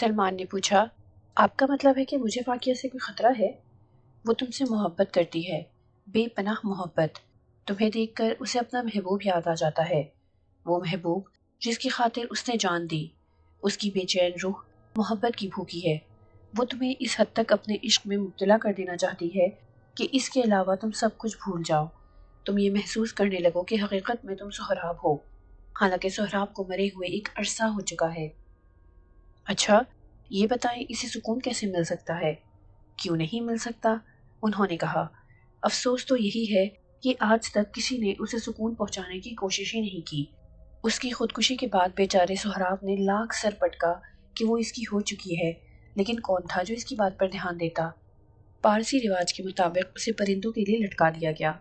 سلمان نے پوچھا، آپ کا مطلب ہے کہ مجھے فاقیہ سے کوئی خطرہ ہے؟ وہ تم سے محبت کرتی ہے، بے پناہ محبت۔ تمہیں دیکھ کر اسے اپنا محبوب یاد آ جاتا ہے، وہ محبوب جس کی خاطر اس نے جان دی۔ اس کی بے چین روح محبت کی بھوکی ہے۔ وہ تمہیں اس حد تک اپنے عشق میں مبتلا کر دینا چاہتی ہے کہ اس کے علاوہ تم سب کچھ بھول جاؤ۔ تم یہ محسوس کرنے لگو کہ حقیقت میں تم سہراب ہو، حالانکہ سہراب کو مرے ہوئے ایک عرصہ ہو چکا ہے۔ اچھا، یہ بتائیں اسے سکون کیسے مل سکتا ہے؟ کیوں نہیں مل سکتا؟ انہوں نے کہا۔ افسوس تو یہی ہے کہ آج تک کسی نے اسے سکون پہنچانے کی کوشش ہی نہیں کی۔ اس کی خودکشی کے بعد بیچارے سہراب نے لاکھ سر پٹکا کہ وہ اس کی ہو چکی ہے، لیکن کون تھا جو اس کی بات پر دھیان دیتا؟ پارسی رواج کے مطابق اسے پرندوں کے لیے لٹکا دیا گیا۔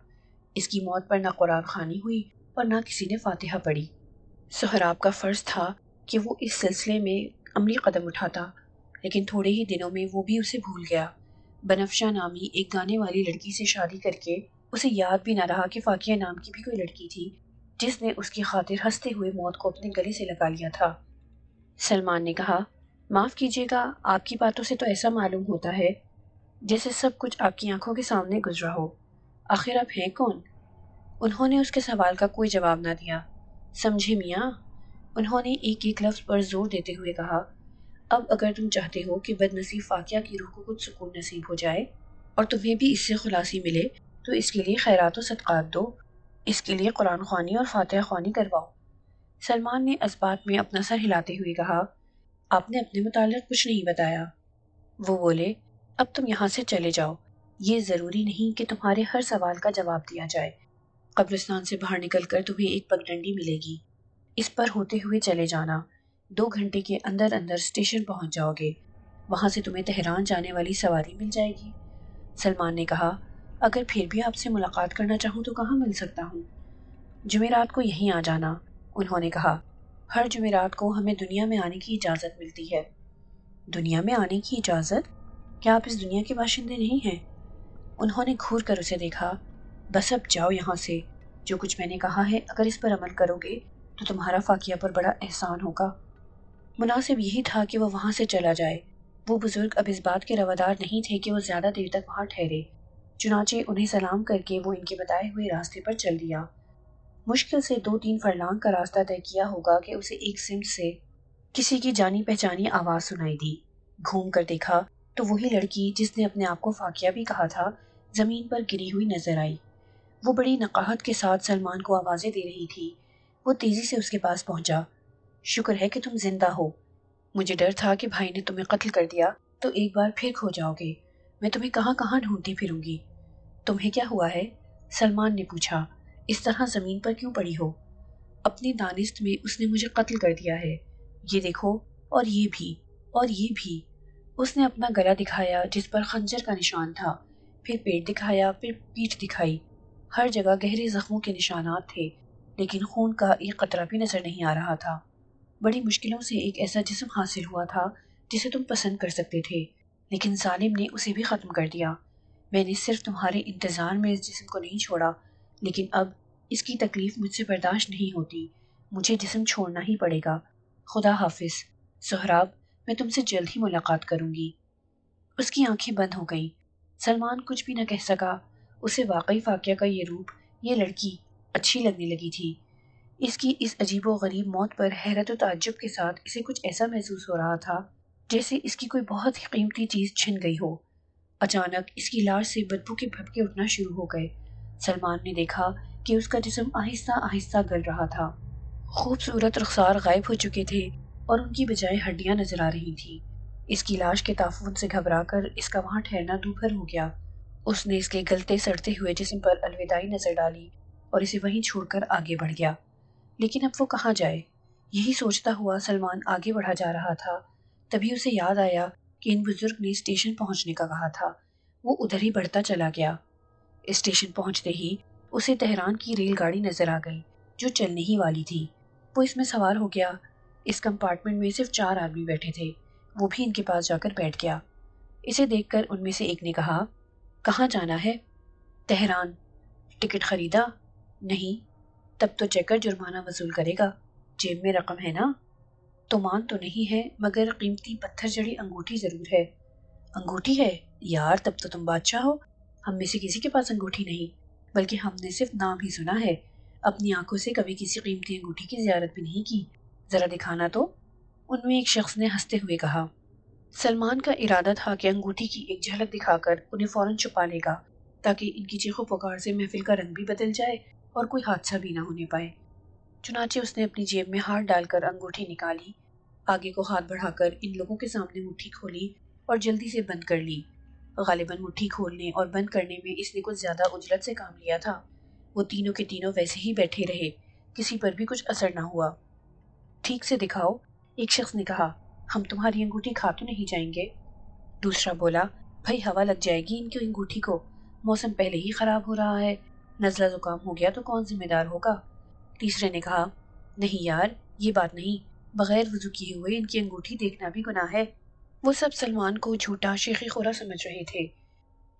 اس کی موت پر نہ قرآن خوانی ہوئی اور نہ کسی نے فاتحہ پڑھی۔ سہراب کا فرض تھا کہ وہ اس سلسلے میں عملی قدم اٹھاتا، لیکن تھوڑے ہی دنوں میں وہ بھی اسے بھول گیا۔ بنفشہ نامی ایک گانے والی لڑکی سے شادی کر کے اسے یاد بھی نہ رہا کہ فاقیہ نام کی بھی کوئی لڑکی تھی جس نے اس کی خاطر ہنستے ہوئے موت کو اپنے گلے سے لگا لیا تھا۔ سلمان نے کہا، معاف کیجیے گا، آپ کی باتوں سے تو ایسا معلوم ہوتا ہے جیسے سب کچھ آپ کی آنکھوں کے سامنے گزرا ہو۔ آخر آپ ہیں کون؟ انہوں نے اس کے سوال کا کوئی جواب نہ دیا۔ سمجھے میاں؟ انہوں نے ایک ایک لفظ پر زور دیتے ہوئے کہا، اب اگر تم چاہتے ہو کہ بد نصیب فاقیہ کی روح کو کچھ سکون نصیب ہو جائے اور تمہیں بھی اس سے خلاصی ملے تو اس کے لیے خیرات و صدقات دو، اس کے لیے قرآن خوانی اور فاتحہ خوانی کرواؤ۔ سلمان نے اس بات میں اپنا سر ہلاتے ہوئے کہا، آپ نے اپنے متعلق کچھ نہیں بتایا۔ وہ بولے، اب تم یہاں سے چلے جاؤ، یہ ضروری نہیں کہ تمہارے ہر سوال کا جواب دیا جائے۔ قبرستان سے باہر نکل کر تمہیں ایک پگڈنڈی ملے گی، اس پر ہوتے ہوئے چلے جانا۔ 2 گھنٹے کے اندر اندر اسٹیشن پہنچ جاؤ گے، وہاں سے تمہیں تہران جانے والی سواری مل جائے گی۔ سلمان نے کہا، اگر پھر بھی آپ سے ملاقات کرنا چاہوں تو کہاں مل سکتا ہوں؟ جمعرات کو یہیں آ جانا، انہوں نے کہا۔ ہر جمعرات کو ہمیں دنیا میں آنے کی اجازت ملتی ہے۔ دنیا میں آنے کی اجازت؟ کیا آپ اس دنیا کے باشندے نہیں ہیں؟ انہوں نے گھور کر اسے دیکھا۔ بس اب جاؤ یہاں سے، جو کچھ میں نے کہا ہے اگر اس پر عمل کرو گے تو تمہارا فاقیہ پر بڑا احسان ہوگا۔ مناسب یہی تھا کہ وہ وہاں سے چلا جائے۔ وہ بزرگ اب اس بات کے روادار نہیں تھے کہ وہ زیادہ دیر تک وہاں ٹھہرے، چنانچہ انہیں سلام کر کے وہ ان کے بتائے ہوئے راستے پر چل دیا۔ مشکل سے 2-3 فرلانگ کا راستہ طے کیا ہوگا کہ اسے ایک سمت سے کسی کی جانی پہچانی آواز سنائی دی۔ گھوم کر دیکھا تو وہی لڑکی جس نے اپنے آپ کو فاقیہ بھی کہا تھا زمین پر گری ہوئی نظر آئی۔ وہ بڑی نقاہت کے ساتھ سلمان کو آوازیں دے رہی تھی۔ وہ تیزی سے اس کے پاس پہنچا۔ شکر ہے کہ تم زندہ ہو، مجھے ڈر تھا کہ بھائی نے تمہیں قتل کر دیا تو ایک بار پھر کھو جاؤ گے، میں تمہیں کہاں کہاں ڈھونڈتی پھروں گی۔ تمہیں کیا ہوا ہے؟ سلمان نے پوچھا، اس طرح زمین پر کیوں پڑی ہو؟ اپنی دانست میں اس نے مجھے قتل کر دیا ہے، یہ دیکھو، اور یہ بھی، اور یہ بھی۔ اس نے اپنا گلا دکھایا جس پر خنجر کا نشان تھا، پھر پیٹ دکھایا، پھر پیٹھ دکھائی۔ ہر جگہ گہرے زخموں کے نشانات تھے، لیکن خون کا ایک قطرہ بھی نظر نہیں آ رہا تھا۔ بڑی مشکلوں سے ایک ایسا جسم حاصل ہوا تھا جسے تم پسند کر سکتے تھے، لیکن ظالم نے اسے بھی ختم کر دیا۔ میں نے صرف تمہارے انتظار میں اس جسم کو نہیں چھوڑا، لیکن اب اس کی تکلیف مجھ سے برداشت نہیں ہوتی، مجھے جسم چھوڑنا ہی پڑے گا۔ خدا حافظ سہراب، میں تم سے جلد ہی ملاقات کروں گی۔ اس کی آنکھیں بند ہو گئیں۔ سلمان کچھ بھی نہ کہہ سکا۔ اسے واقعی فاقیہ کا یہ روپ، یہ لڑکی اچھی لگنے لگی تھی۔ اس کی اس عجیب و غریب موت پر حیرت و تعجب کے ساتھ اسے کچھ ایسا محسوس ہو رہا تھا جیسے اس کی کوئی بہت ہی قیمتی چیز چھن گئی ہو۔ اچانک اس کی لاش سے بدبو کے بھبکے اٹھنا شروع ہو گئے۔ سلمان نے دیکھا کہ اس کا جسم آہستہ آہستہ گل رہا تھا۔ خوبصورت رخسار غائب ہو چکے تھے اور ان کی بجائے ہڈیاں نظر آ رہی تھیں۔ اس کی لاش کے تعفن سے گھبرا کر اس کا وہاں ٹھہرنا دوبھر ہو گیا۔ اس نے اس کے گلتے سڑتے ہوئے جسم پر الوداعی نظر ڈالی اور اسے وہیں چھوڑ کر آگے بڑھ گیا۔ لیکن اب وہ کہاں جائے؟ یہی سوچتا ہوا سلمان آگے بڑھا جا رہا تھا، تبھی اسے یاد آیا کہ ان بزرگ نے اسٹیشن پہنچنے کا کہا تھا۔ وہ ادھر ہی بڑھتا چلا گیا۔ اسٹیشن پہنچتے ہی اسے تہران کی ریل گاڑی نظر آ گئی جو چلنے ہی والی تھی۔ وہ اس میں سوار ہو گیا۔ اس کمپارٹمنٹ میں صرف 4 آدمی بیٹھے تھے، وہ بھی ان کے پاس جا کر بیٹھ گیا۔ اسے دیکھ کر ان میں سے ایک نے کہا، کہاں جانا ہے؟ تہران۔ ٹکٹ خریدا؟ نہیں۔ تب تو چیکر جرمانہ وصول کرے گا، جیب میں رقم ہے نا؟ تومان تو نہیں ہے مگر قیمتی پتھر جڑی انگوٹھی ضرور ہے۔ انگوٹھی ہے؟ یار تب تو تم بادشاہ ہو۔ ہم میں سے کسی کے پاس انگوٹھی نہیں، بلکہ ہم نے صرف نام ہی سنا ہے، اپنی آنکھوں سے کبھی کسی قیمتی انگوٹھی کی زیارت بھی نہیں کی۔ ذرا دکھانا تو، ان میں ایک شخص نے ہنستے ہوئے کہا۔ سلمان کا ارادہ تھا کہ انگوٹھی کی ایک جھلک دکھا کر انہیں فوراً چھپا لے گا، تاکہ ان کی چیخو پکار سے محفل کا رنگ بھی بدل جائے اور کوئی حادثہ بھی نہ ہونے پائے۔ چنانچہ اس نے اپنی جیب میں ہاتھ ڈال کر انگوٹھی نکالی، آگے کو ہاتھ بڑھا کر ان لوگوں کے سامنے مٹھی کھولی اور جلدی سے بند کر لی۔ غالباً مٹھی کھولنے اور بند کرنے میں اس نے کچھ زیادہ اجلت سے کام لیا تھا۔ وہ تینوں کے تینوں ویسے ہی بیٹھے رہے، کسی پر بھی کچھ اثر نہ ہوا۔ ٹھیک سے دکھاؤ، ایک شخص نے کہا، ہم تمہاری انگوٹھی کھا تو نہیں جائیں گے؟ دوسرا بولا، بھائی ہوا لگ جائے گی ان کی انگوٹھی کو، موسم پہلے ہی خراب ہو رہا ہے، نزلہ زکام ہو گیا تو کون ذمہ دار ہوگا؟ تیسرے نے کہا، نہیں یار یہ بات نہیں، بغیر وضو کیے ہوئے ان کی انگوٹھی دیکھنا بھی گناہ ہے۔ وہ سب سلمان کو جھوٹا شیخی خورا سمجھ رہے تھے۔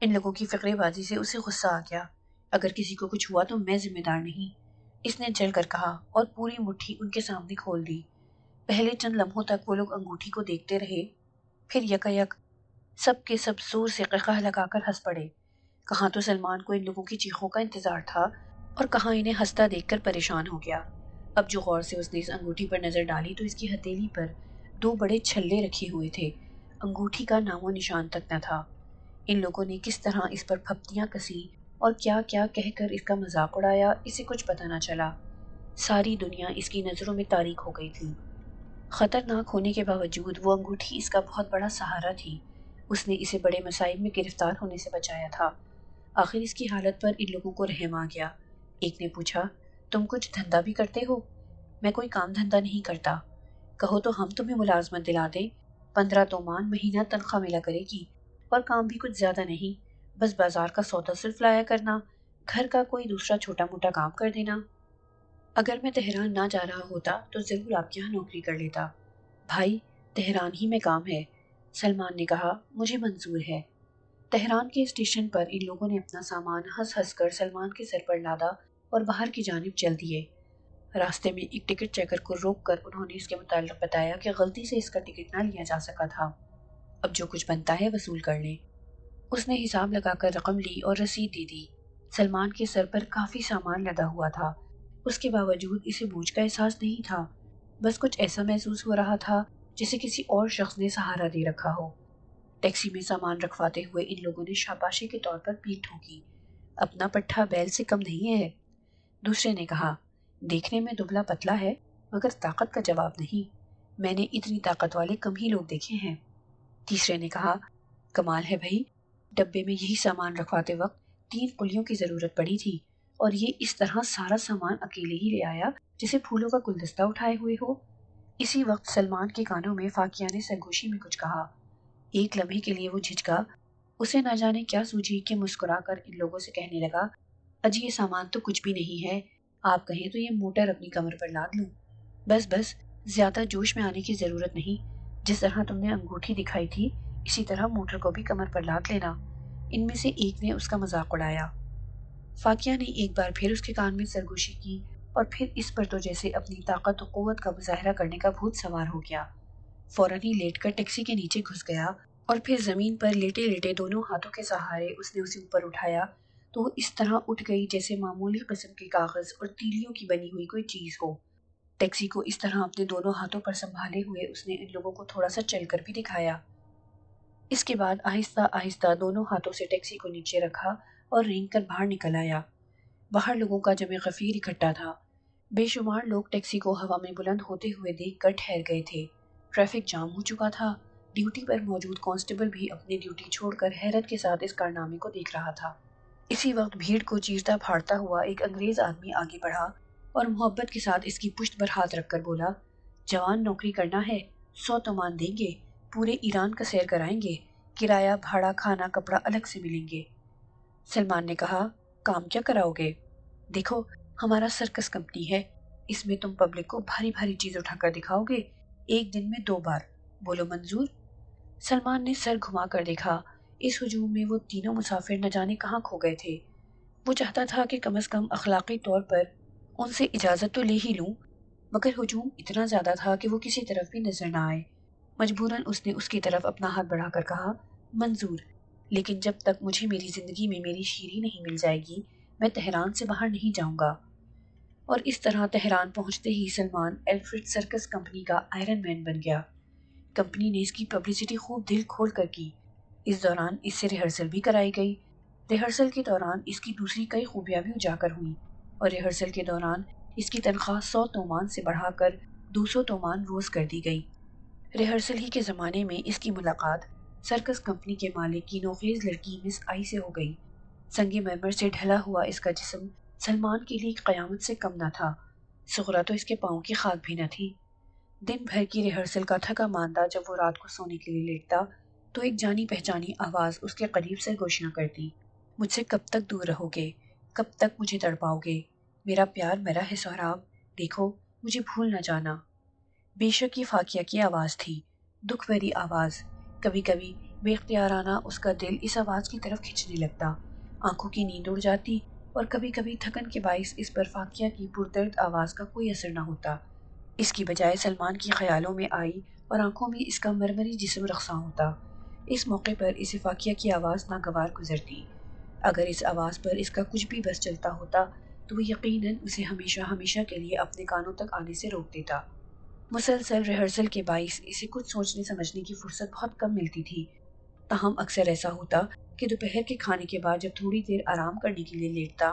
ان لوگوں کی فقرے بازی سے اسے غصہ آ گیا۔ اگر کسی کو کچھ ہوا تو میں ذمہ دار نہیں، اس نے جل کر کہا اور پوری مٹھی ان کے سامنے کھول دی۔ پہلے چند لمحوں تک وہ لوگ انگوٹھی کو دیکھتے رہے، پھر یکایک سب کے سب زور سے قہقہ لگا کر ہنس پڑے۔ کہاں تو سلمان کو ان لوگوں کی چیخوں کا انتظار تھا اور کہاں انہیں ہنستا دیکھ کر پریشان ہو گیا۔ اب جو غور سے اس نے اس انگوٹھی پر نظر ڈالی تو اس کی ہتھیلی پر دو بڑے چھلے رکھے ہوئے تھے، انگوٹھی کا نام و نشان تک نہ تھا۔ ان لوگوں نے کس طرح اس پر پھپتیاں کسی اور کیا کیا کہہ کر اس کا مذاق اڑایا، اسے کچھ پتہ نہ چلا۔ ساری دنیا اس کی نظروں میں تاریک ہو گئی تھی۔ خطرناک ہونے کے باوجود وہ انگوٹھی اس کا بہت بڑا سہارا تھی۔ اس نے اسے بڑے مصائب میں گرفتار ہونے سے بچایا تھا۔ آخر اس کی حالت پر ان لوگوں کو رحم آ گیا۔ ایک نے پوچھا، تم کچھ دھندا بھی کرتے ہو؟ میں کوئی کام دھندا نہیں کرتا۔ کہو تو ہم تمہیں ملازمت دلا دیں، 15 تومان مہینہ تنخواہ ملا کرے گی، اور کام بھی کچھ زیادہ نہیں، بس بازار کا سودا صرف لایا کرنا، گھر کا کوئی دوسرا چھوٹا موٹا کام کر دینا۔ اگر میں تہران نہ جا رہا ہوتا تو ضرور آپ کے یہاں نوکری کر لیتا۔ بھائی تہران ہی میں کام ہے، سلمان نے کہا، مجھے منظور ہے۔ تہران کے اسٹیشن پر ان لوگوں نے اپنا سامان ہنس ہنس کر سلمان کے سر پر لادا اور باہر کی جانب چل دیے۔ راستے میں ایک ٹکٹ چیکر کو روک کر انہوں نے اس کے متعلق بتایا کہ غلطی سے اس کا ٹکٹ نہ لیا جا سکا تھا، اب جو کچھ بنتا ہے وصول کر لیں۔ اس نے حساب لگا کر رقم لی اور رسید دے دی۔ سلمان کے سر پر کافی سامان لدا ہوا تھا، اس کے باوجود اسے بوجھ کا احساس نہیں تھا، بس کچھ ایسا محسوس ہو رہا تھا جسے کسی اور شخص نے سہارا دے رکھا ہو۔ ٹیکسی میں سامان رکھواتے ہوئے ان لوگوں نے شاباشی کے طور پر پیٹھ ٹھوکی، اپنا پٹھا بیل سے کم نہیں ہے۔ دوسرے نے کہا، دیکھنے میں دبلا پتلا ہے مگر طاقت کا جواب نہیں، میں نے اتنی طاقت والے کم ہی لوگ دیکھے ہیں۔ تیسرے نے کہا، کمال ہے بھائی، ڈبے میں یہی سامان رکھواتے وقت 3 قلیوں کی ضرورت پڑی تھی اور یہ اس طرح سارا سامان اکیلے ہی لے آیا جسے پھولوں کا گلدستہ اٹھائے ہوئے ہو۔ اسی وقت سلمان کے کانوں میں فاقیہ نے سرگوشی میں کچھ کہا۔ ایک لمحے کے لیے وہ جھجکا، اسے نہ جانے کیا سوچی کہ مسکرا کر ان لوگوں سے کہنے لگا، اجی یہ سامان تو کچھ بھی نہیں ہے، آپ کہیں تو یہ موٹر اپنی کمر پر لاد لوں۔ بس بس، زیادہ جوش میں آنے کی ضرورت نہیں، جس طرح تم نے انگوٹھی دکھائی تھی اسی طرح موٹر کو بھی کمر پر لاد لینا۔ ان میں سے ایک نے اس کا مذاق اڑایا۔ فاقیہ نے ایک بار پھر اس کے کان میں سرگوشی کی اور پھر اس پر تو جیسے اپنی طاقت و قوت کا مظاہرہ کرنے کا بھوت سوار ہو گیا۔ فوراً ہی لیٹ کر ٹیکسی کے نیچے گھس گیا اور پھر زمین پر لیٹے لیٹے دونوں ہاتھوں کے سہارے اس نے اسے اوپر اٹھایا تو وہ اس طرح اٹھ گئی جیسے معمولی قسم کے کاغذ اور تیلیوں کی بنی ہوئی کوئی چیز ہو۔ ٹیکسی کو اس طرح اپنے دونوں ہاتھوں پر سنبھالے ہوئے اس نے ان لوگوں کو تھوڑا سا چل کر بھی دکھایا۔ اس کے بعد آہستہ آہستہ دونوں ہاتھوں سے ٹیکسی کو نیچے رکھا اور رینگ کر باہر نکل آیا۔ باہر لوگوں کا جمع غفیر اکٹھا تھا، بے شمار لوگ ٹیکسی کو ہوا میں بلند ہوتے ہوئے دیکھ کر ٹھہر گئے تھے۔ ٹریفک جام ہو چکا تھا، ڈیوٹی پر موجود کانسٹیبل بھی اپنی ڈیوٹی چھوڑ کر حیرت کے ساتھ اس کارنامے کو دیکھ رہا تھا۔ اسی وقت بھیڑ کو چیرتا پھاڑتا ہوا ایک انگریز آدمی آگے بڑھا اور محبت کے ساتھ اس کی پشت پر ہاتھ رکھ کر بولا، جوان نوکری کرنا ہے، 100 تومان دیں گے، پورے ایران کا سیر کرائیں گے، کرایہ بھاڑا کھانا کپڑا الگ سے ملیں گے۔ سلمان نے کہا، کام کیا کراؤ گے؟ دیکھو ہمارا سرکس کمپنی ہے، اس میں تم پبلک کو بھاری بھاری چیز اٹھا کر دکھاؤ گے، ایک دن میں 2 بار، بولو منظور؟ سلمان نے سر گھما کر دیکھا، اس ہجوم میں وہ تینوں مسافر نہ جانے کہاں کھو گئے تھے۔ وہ چاہتا تھا کہ کم از کم اخلاقی طور پر ان سے اجازت تو لے ہی لوں، مگر ہجوم اتنا زیادہ تھا کہ وہ کسی طرف بھی نظر نہ آئے۔ مجبوراً اس نے اس کی طرف اپنا ہاتھ بڑھا کر کہا، منظور، لیکن جب تک مجھے میری زندگی میں میری شیری نہیں مل جائے گی میں تہران سے باہر نہیں جاؤں گا۔ اور اس طرح تہران پہنچتے ہی سلمان الفریڈ سرکس کمپنی کا آئرن مین بن گیا۔ کمپنی نے اس کی پبلسٹی خوب دل کھول کر کی۔ اس دوران اس سے ریہرسل بھی کرائی گئی۔ ریہرسل کے دوران اس کی دوسری کئی خوبیاں بھی اجاگر ہوئیں، اور ریہرسل کے دوران اس کی تنخواہ 100 تومان سے بڑھا کر 200 تومان روز کر دی گئی۔ ریہرسل ہی کے زمانے میں اس کی ملاقات سرکس کمپنی کے مالک کی نوخیز لڑکی مس آئی سے ہو گئی۔ سنگ مرمر سے ڈھلا ہوا اس کا جسم سلمان کے لیے قیامت سے کم نہ تھا، سغرا تو اس کے پاؤں کی خاک بھی نہ تھی۔ دن بھر کی ریہرسل کا تھکا ماندہ جب وہ رات کو سونے کے لیے لیٹتا تو ایک جانی پہچانی آواز اس کے قریب سرگوشیاں کرتی، مجھ سے کب تک دور رہو گے، کب تک مجھے تڑپاؤ گے، میرا پیار میرا ہے سہراب، دیکھو مجھے بھول نہ جانا۔ بے شک یہ فاقیہ کی آواز تھی، دکھ بھری آواز۔ کبھی کبھی بے اختیارانہ اس کا دل اس آواز کی طرف کھنچنے لگتا، آنکھوں کی نیند اڑ جاتی، اور کبھی کبھی تھکن کے باعث اس پر فاقیہ کی پردرد آواز کا کوئی اثر نہ ہوتا۔ اس کی بجائے سلمان کی خیالوں میں آئی اور آنکھوں میں اس کا مرمری جسم رقصاں ہوتا۔ اس موقع پر اسے فاقیہ کی آواز ناگوار گزرتی۔ اگر اس آواز پر اس کا کچھ بھی بس چلتا ہوتا تو وہ یقیناً اسے ہمیشہ ہمیشہ کے لیے اپنے کانوں تک آنے سے روک دیتا۔ مسلسل ریہرسل کے باعث اسے کچھ سوچنے سمجھنے کی فرصت بہت کم ملتی تھی، تاہم اکثر ایسا ہوتا کہ دوپہر کے کھانے کے بعد جب تھوڑی دیر آرام کرنے کے لیے لیٹتا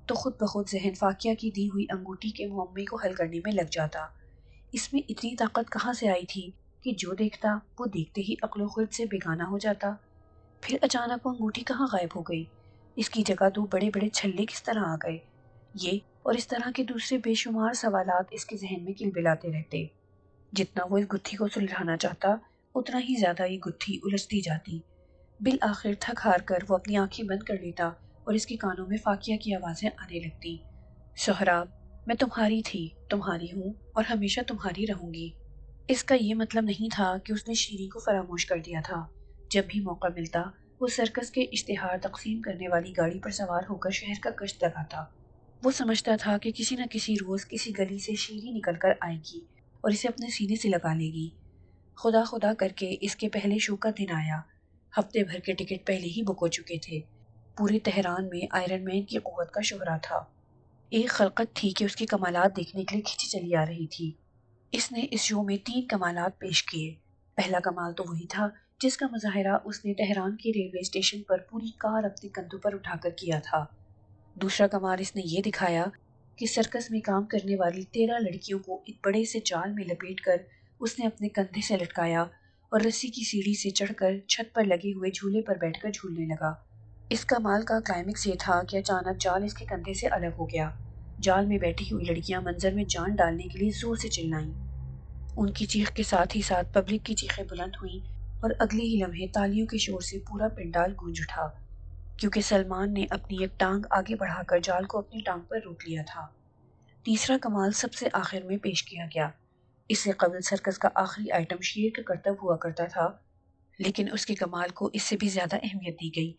تو خود بخود ذہن فاقیہ کی دی ہوئی انگوٹھی کے معمے کو حل کرنے میں لگ جاتا۔ اس میں اتنی طاقت کہاں سے آئی تھی کہ جو دیکھتا وہ دیکھتے ہی عقل و خرد سے بیگانہ ہو جاتا؟ پھر اچانک وہ انگوٹھی کہاں غائب ہو گئی؟ اس کی جگہ 2 بڑے بڑے چھلے کس طرح آ گئے؟ یہ اور اس طرح کے دوسرے بے شمار سوالات اس کے ذہن میں کلبلاتے رہتے۔ جتنا وہ اس گتھی کو سلجھانا چاہتا اتنا ہی زیادہ یہ گتھی الجھتی جاتی۔ بالآخر تھک ہار کر وہ اپنی آنکھیں بند کر لیتا اور اس کے کانوں میں فاقیہ کی آوازیں آنے لگتی، سہراب، میں تمہاری تھی، تمہاری ہوں اور ہمیشہ تمہاری رہوں گی۔ اس کا یہ مطلب نہیں تھا کہ اس نے شیری کو فراموش کر دیا تھا۔ جب بھی موقع ملتا وہ سرکس کے اشتہار تقسیم کرنے والی گاڑی پر سوار ہو کر شہر کا گشت لگاتا۔ وہ سمجھتا تھا کہ کسی نہ کسی روز کسی گلی سے شیری نکل کر آئے گی اور اسے اپنے سینے سے لگا لے گی۔ خدا خدا کر کے اس کے پہلے شو کا دن آیا۔ ہفتے بھر کے ٹکٹ پہلے ہی بک ہو چکے تھے۔ پورے تہران میں آئرن مین کی قوت کا شہرا تھا۔ ایک خلقت تھی کہ اس کے کمالات دیکھنے کے لیے کھینچی چلی آ رہی تھی۔ اس نے اس شو میں 3 کمالات پیش کیے۔ پہلا کمال تو وہی تھا جس کا مظاہرہ اس نے تہران کے ریلوے اسٹیشن پر پوری کار اپنے کندھوں پر اٹھا کر کیا تھا۔ دوسرا کمال اس نے یہ دکھایا کہ سرکس میں کام کرنے والی 13 لڑکیوں کو ایک بڑے سے جال میں لپیٹ کر اس نے اپنے کندھے سے لٹکایا اور رسی کی سیڑھی سے چڑھ کر چھت پر لگے ہوئے جھولے پر بیٹھ کر جھولنے لگا۔ اس کمال کا کلائمیکس یہ تھا کہ اچانک جال اس کے کندھے سے الگ ہو گیا۔ جال میں بیٹھی ہوئی لڑکیاں منظر میں جان ڈالنے کے لیے زور سے چلائیں۔ ان کی چیخ کے ساتھ ہی ساتھ پبلک کی چیخیں بلند ہوئیں اور اگلے ہی لمحے تالیوں کے شور سے پورا پنڈال گونج اٹھا، کیونکہ سلمان نے اپنی ایک ٹانگ آگے بڑھا کر جال کو اپنی ٹانگ پر روک لیا تھا۔ تیسرا کمال سب سے آخر میں پیش کیا گیا۔ اس سے قبل سرکس کا آخری آئٹم شیر کا کرتب ہوا کرتا تھا، لیکن اس کے کمال کو اس سے بھی زیادہ اہمیت دی گئی۔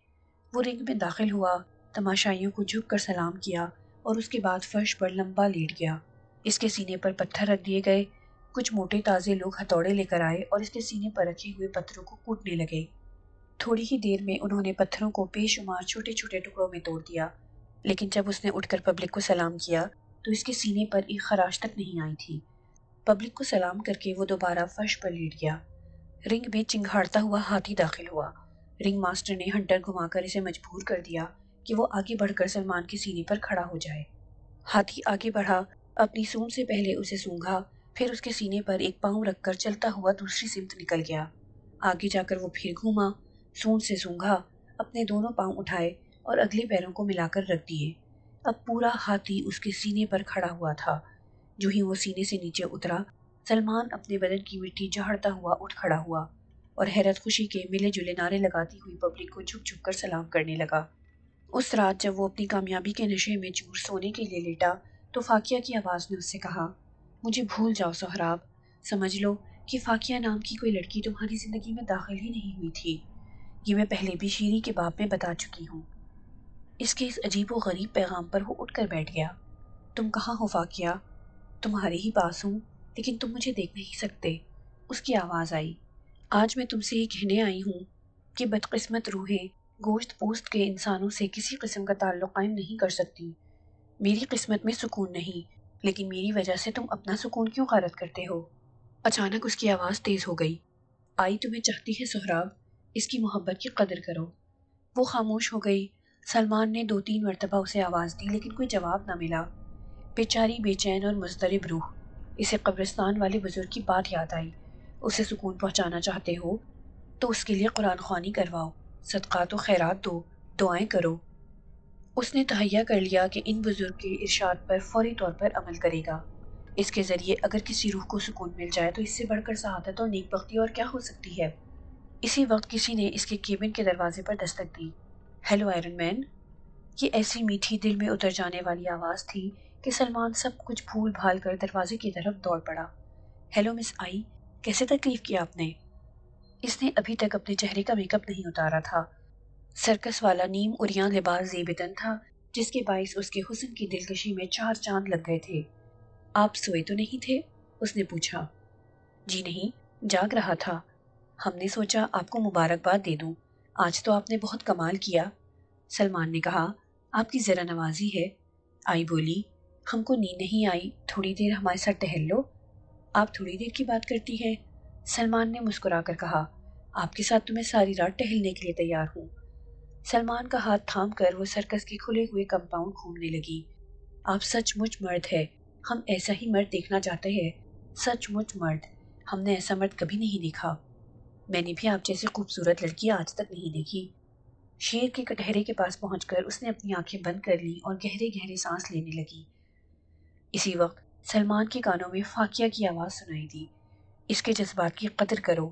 وہ رنگ میں داخل ہوا، تماشائیوں کو جھک کر سلام کیا اور اس کے بعد فرش پر لمبا لیٹ گیا۔ اس کے سینے پر پتھر رکھ دیے گئے۔ کچھ موٹے تازے لوگ ہتھوڑے لے کر آئے اور اس کے سینے پر رکھے ہوئے پتھروں کو کوٹنے لگے۔ تھوڑی ہی دیر میں انہوں نے پتھروں کو بے شمار چھوٹے چھوٹے ٹکڑوں میں توڑ دیا، لیکن جب اس نے اٹھ کر پبلک کو سلام کیا تو اس کے سینے پر ایک خراش تک نہیں آئی تھی۔ پبلک کو سلام کر کے وہ دوبارہ فرش پر لیٹ گیا۔ رنگ میں چنگھاڑتا ہوا ہاتھی داخل ہوا۔ رنگ ماسٹر نے ہنٹر گھما کر اسے مجبور کر دیا کہ وہ آگے بڑھ کر سلمان کے سینے پر کھڑا ہو جائے۔ ہاتھی آگے بڑھا، اپنی سونڈ سے پہلے اسے سونگھا، پھر اس کے سینے پر ایک پاؤں رکھ کر چلتا ہوا دوسری سمت نکل گیا۔ آگے جا کر وہ پھر گھوما، سونڈ سے سونگھا، اپنے دونوں پاؤں اٹھائے اور اگلے پیروں کو ملا کر رکھ دیے۔ اب پورا ہاتھی اس کے سینے پر کھڑا ہوا تھا۔ جو ہی وہ سینے سے نیچے اترا، سلمان اپنے بدن کی مٹی جھاڑتا ہوا اٹھ کھڑا ہوا اور حیرت خوشی کے ملے جلے نعرے لگاتی ہوئی پبلک کو جھک جھک کر سلام کرنے لگا۔ اس رات جب وہ اپنی کامیابی کے نشے میں چور سونے کے لیے لیٹا تو فاقیہ کی آواز نے اس سے کہا، مجھے بھول جاؤ سہراب، سمجھ لو کہ فاقیہ نام کی کوئی لڑکی تمہاری زندگی میں داخل ہی نہیں ہوئی تھی۔ یہ میں پہلے بھی شیری کے باب میں بتا چکی ہوں۔ اس کے اس عجیب و غریب پیغام پر وہ اٹھ کر بیٹھ گیا۔ تم کہاں ہو فاقیہ؟ تمہارے ہی پاس ہوں لیکن تم مجھے دیکھ نہیں سکتے۔ اس کی آواز آئی۔ آج میں تم سے یہ کہنے آئی ہوں کہ بدقسمت روحیں گوشت پوست کے انسانوں سے کسی قسم کا تعلق قائم نہیں کر سکتی۔ میری قسمت میں سکون نہیں، لیکن میری وجہ سے تم اپنا سکون کیوں غارت کرتے ہو؟ اچانک اس کی آواز تیز ہو گئی۔ آئی تمہیں چاہتی ہے سہراب، اس کی محبت کی قدر کرو۔ وہ خاموش ہو گئی۔ سلمان نے 2-3 مرتبہ اسے آواز دی لیکن کوئی جواب نہ ملا۔ بیچاری بے چین اور مضطرب روح، اسے قبرستان والے بزرگ کی بات یاد آئی۔ اسے سکون پہنچانا چاہتے ہو تو اس کے لیے قرآن خوانی کرواؤ، صدقات و خیرات دو، دعائیں کرو۔ اس نے تہیہ کر لیا کہ ان بزرگ کے ارشاد پر فوری طور پر عمل کرے گا۔ اس کے ذریعے اگر کسی روح کو سکون مل جائے تو اس سے بڑھ کر سعادت اور نیک بختی اور کیا ہو سکتی ہے؟ اسی وقت کسی نے اس کے کیبن کے دروازے پر دستک دی۔ ہیلو آئرن مین۔ یہ ایسی میٹھی دل میں اتر جانے والی آواز تھی کہ سلمان سب کچھ بھول بھال کر دروازے کی طرف دوڑ پڑا۔ ہیلو مس آئی، کیسے تکلیف کیا آپ نے؟ اس نے ابھی تک اپنے چہرے کا میک اپ نہیں اتارا تھا۔ سرکس والا نیم اریاں لباس زیبتن تھا جس کے باعث اس کے حسن کی دلکشی میں 4 چاند لگ گئے تھے۔ آپ سوئے تو نہیں تھے؟ اس نے پوچھا۔ جی نہیں، جاگ رہا تھا۔ ہم نے سوچا آپ کو مبارکباد دے دوں، آج تو آپ نے بہت کمال کیا۔ سلمان نے کہا، آپ کی ذرا نوازی ہے۔ آئی بولی، ہم کو نیند نہیں آئی، تھوڑی دیر ہمارے ساتھ ٹہل لو۔ آپ تھوڑی دیر کی بات کرتی ہیں؟ سلمان نے مسکرا کر کہا، آپ کے ساتھ تو میں ساری رات ٹہلنے کے لیے تیار ہوں۔ سلمان کا ہاتھ تھام کر وہ سرکس کے کھلے ہوئے کمپاؤنڈ گھومنے لگی۔ آپ سچ مچ مرد ہے، ہم ایسا ہی مرد دیکھنا چاہتے ہیں، سچ مچ مرد، ہم نے ایسا مرد کبھی نہیں دیکھا۔ میں نے بھی آپ جیسی خوبصورت لڑکی آج تک نہیں دیکھی۔ شیر کے کٹہرے کے پاس پہنچ کر اس نے اپنی آنکھیں بند کر لیں اور گہرے گہرے سانس لینے لگی۔ اسی وقت سلمان کے کانوں میں فاقیہ کی آواز سنائی دی، اس کے جذبات کی قدر کرو۔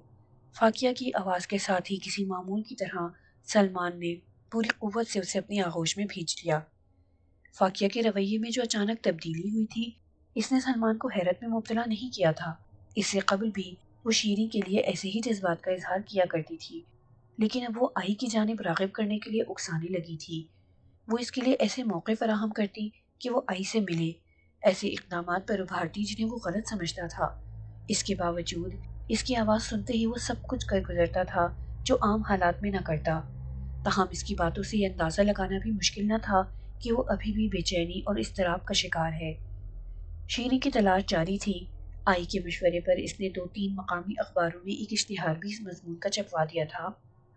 فاقیہ کی آواز کے ساتھ ہی کسی معمول کی طرح سلمان نے پوری قوت سے اسے اپنی آغوش میں بھینچ لیا۔ فاقیہ کے رویے میں جو اچانک تبدیلی ہوئی تھی، اس نے سلمان کو حیرت میں مبتلا نہیں کیا تھا۔ اس سے قبل بھی وہ شیریں کے لیے ایسے ہی جذبات کا اظہار کیا کرتی تھی، لیکن اب وہ آئی کی جانب راغب کرنے کے لیے اکسانے لگی تھی۔ وہ اس کے لیے ایسے موقع فراہم کرتی کہ وہ آئی سے ملے، ایسے اقدامات پر ابھارتی جنہیں وہ غلط سمجھتا تھا۔ اس کے باوجود اس کی آواز سنتے ہی وہ سب کچھ کر گزرتا تھا جو عام حالات میں نہ کرتا۔ تاہم اس کی باتوں سے یہ اندازہ لگانا بھی مشکل نہ تھا کہ وہ ابھی بھی بے چینی اور اضطراب کا شکار ہے۔ شیریں کی تلاش جاری تھی۔ آئی کے مشورے پر اس نے 2-3 مقامی اخباروں میں ایک اشتہار بھی اس مضمون کا چھپوا دیا تھا۔